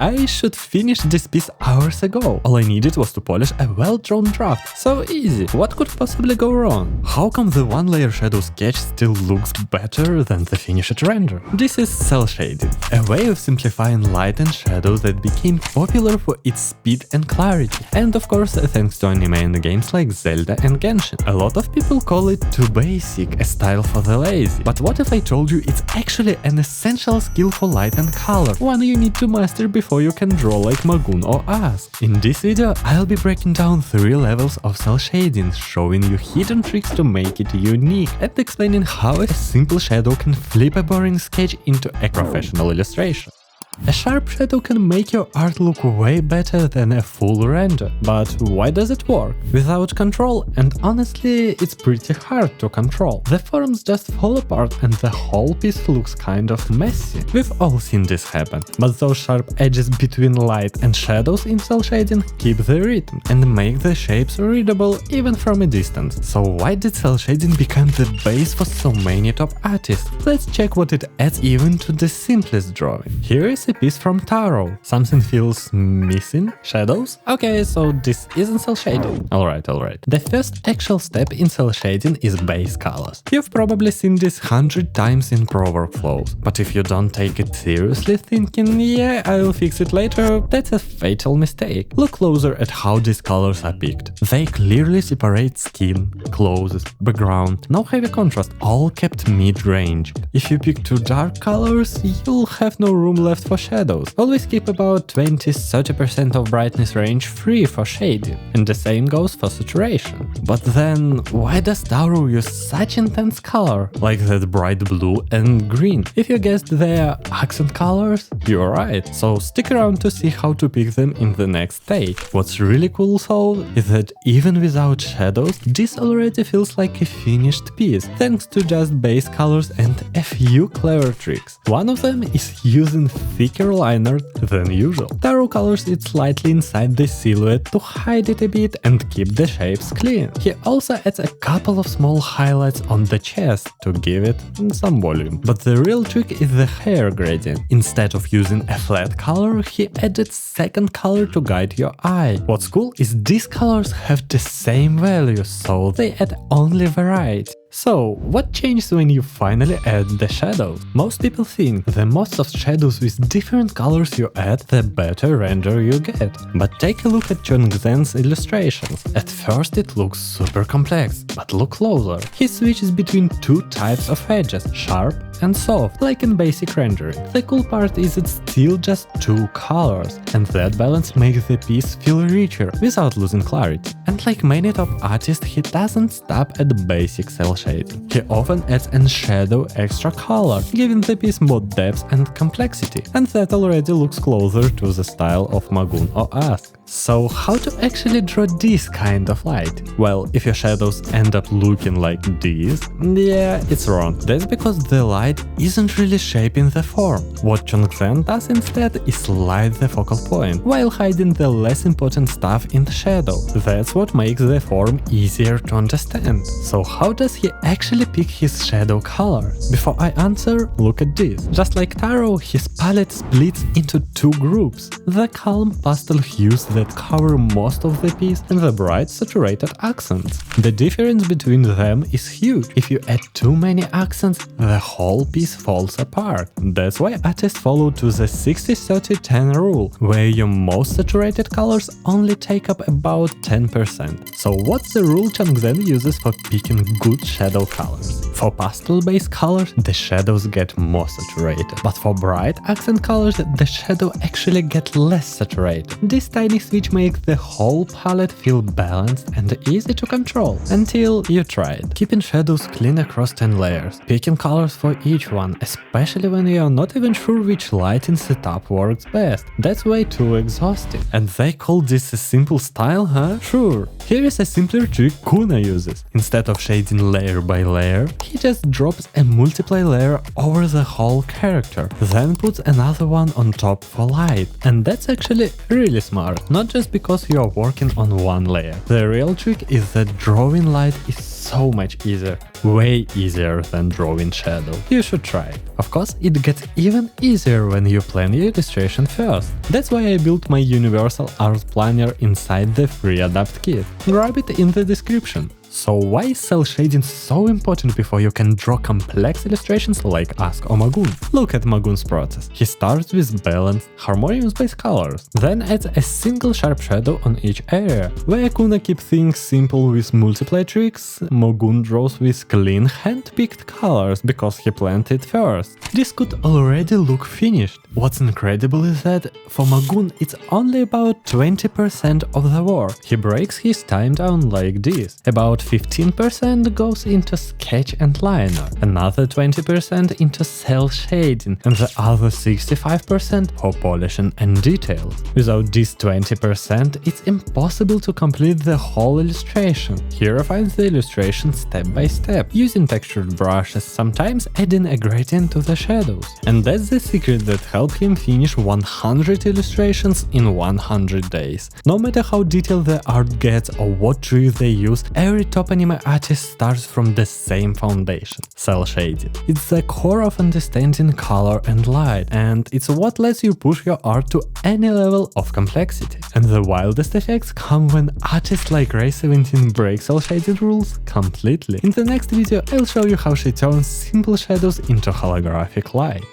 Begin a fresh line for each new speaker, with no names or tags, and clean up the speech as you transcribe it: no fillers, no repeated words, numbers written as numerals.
I should finish this piece hours ago. All I needed was to polish a well-drawn draft. So easy. What could possibly go wrong? How come the one-layer shadow sketch still looks better than the finished render? This is cel shading, a way of simplifying light and shadow that became popular for its speed and clarity. And of course, thanks to anime and games like Zelda and Genshin. A lot of people call it too basic, a style for the lazy. But what if I told you it's actually an essential skill for light and color, one you need to master before you can draw like Magoon or us? In this video, I'll be breaking down 3 levels of cel shading, showing you hidden tricks to make it unique, and explaining how a simple shadow can flip a boring sketch into a professional illustration. A sharp shadow can make your art look way better than a full render. But why does it work? Without control, and honestly, it's pretty hard to control. The forms just fall apart and the whole piece looks kind of messy. We've all seen this happen, but those sharp edges between light and shadows in cel shading keep the rhythm and make the shapes readable even from a distance. So why did cel shading become the base for so many top artists? Let's check what it adds even to the simplest drawing. Here is a piece from Taro. Something feels missing? Shadows? Okay, so this isn't cel shading. Alright. The first actual step in cel shading is base colors. You've probably seen this 100 times in pro workflows, but if you don't take it seriously thinking, yeah, I'll fix it later, that's a fatal mistake. Look closer at how these colors are picked. They clearly separate skin, clothes, background, no heavy contrast, all kept mid-range. If you pick too dark colors, you'll have no room left for shadows. Always keep about 20–30% of brightness range free for shading, and the same goes for saturation. But then, why does Taro use such intense color, like that bright blue and green? If you guessed they're accent colors, you're right, so stick around to see how to pick them in the next stage. What's really cool though, is that even without shadows, this already feels like a finished piece, thanks to just base colors and a few clever tricks. One of them is using thicker liner than usual. Taro colors it slightly inside the silhouette to hide it a bit and keep the shapes clean. He also adds a couple of small highlights on the chest to give it some volume. But the real trick is the hair gradient. Instead of using a flat color, he added second color to guide your eye. What's cool is these colors have the same value, so they add only variety. So, what changes when you finally add the shadows? Most people think the more soft shadows with different colors you add, the better render you get. But take a look at Chongzen's illustrations. At first it looks super complex, but look closer. He switches between 2 types of edges, sharp and soft, like in basic rendering. The cool part is it's still just 2 colors, and that balance makes the piece feel richer without losing clarity. And like many top artists, he doesn't stop at basic cel shading. He often adds a shadow extra color, giving the piece more depth and complexity, and that already looks closer to the style of Magoon or Ask. So how to actually draw this kind of light? Well, if your shadows end up looking like this, yeah, it's wrong. That's because the light isn't really shaping the form. What Chongzen does instead is light the focal point, while hiding the less important stuff in the shadow. That's what makes the form easier to understand. So how does he actually pick his shadow color? Before I answer, look at this. Just like Taro, his palette splits into 2 groups. The calm pastel hues that cover most of the piece and the bright saturated accents. The difference between them is huge. If you add too many accents, the whole piece falls apart. That's why artists follow to the 60–30–10 rule, where your most saturated colors only take up about 10%. So what's the rule Chongzen uses for picking good shadow colors? For pastel-based colors, the shadows get more saturated, but for bright accent colors, the shadow actually get less saturated. This tiny switch makes the whole palette feel balanced and easy to control, until you try it. Keeping shadows clean across 10 layers, picking colors for each one, especially when you are not even sure which lighting setup works best. That's way too exhausting. And they call this a simple style, huh? Sure. Here is a simpler trick Kuno uses. Instead of shading layer by layer, he just drops a multiply layer over the whole character, then puts another one on top for light. And that's actually really smart. not just because you are working on one layer. The real trick is that drawing light is so much easier, way easier than drawing shadow. You should try it. Of course, it gets even easier when you plan your illustration first. That's why I built my universal art planner inside the free Adapt kit. Grab it in the description. So why is cel shading so important before you can draw complex illustrations like Ask or Magoon? Look at Magoon's process. He starts with balanced, harmonious base colors, then adds a single sharp shadow on each area. Where Kuno keeps things simple with multiply tricks, Magoon draws with clean hand-picked colors because he planned it first. This could already look finished. What's incredible is that for Magoon it's only about 20% of the work. He breaks his time down like this. About 15% goes into sketch and liner, another 20% into cel shading, and the other 65% for polishing and details. Without this 20%, it's impossible to complete the whole illustration. He refines the illustration step by step, using textured brushes, sometimes adding a gradient to the shadows. And that's the secret that helped him finish 100 illustrations in 100 days. No matter how detailed the art gets or what tricks they use, every top anime artist starts from the same foundation, cel shading. It's the core of understanding color and light, and it's what lets you push your art to any level of complexity. And the wildest effects come when artists like Ray17 break cel shading rules completely. In the next video I'll show you how she turns simple shadows into holographic light.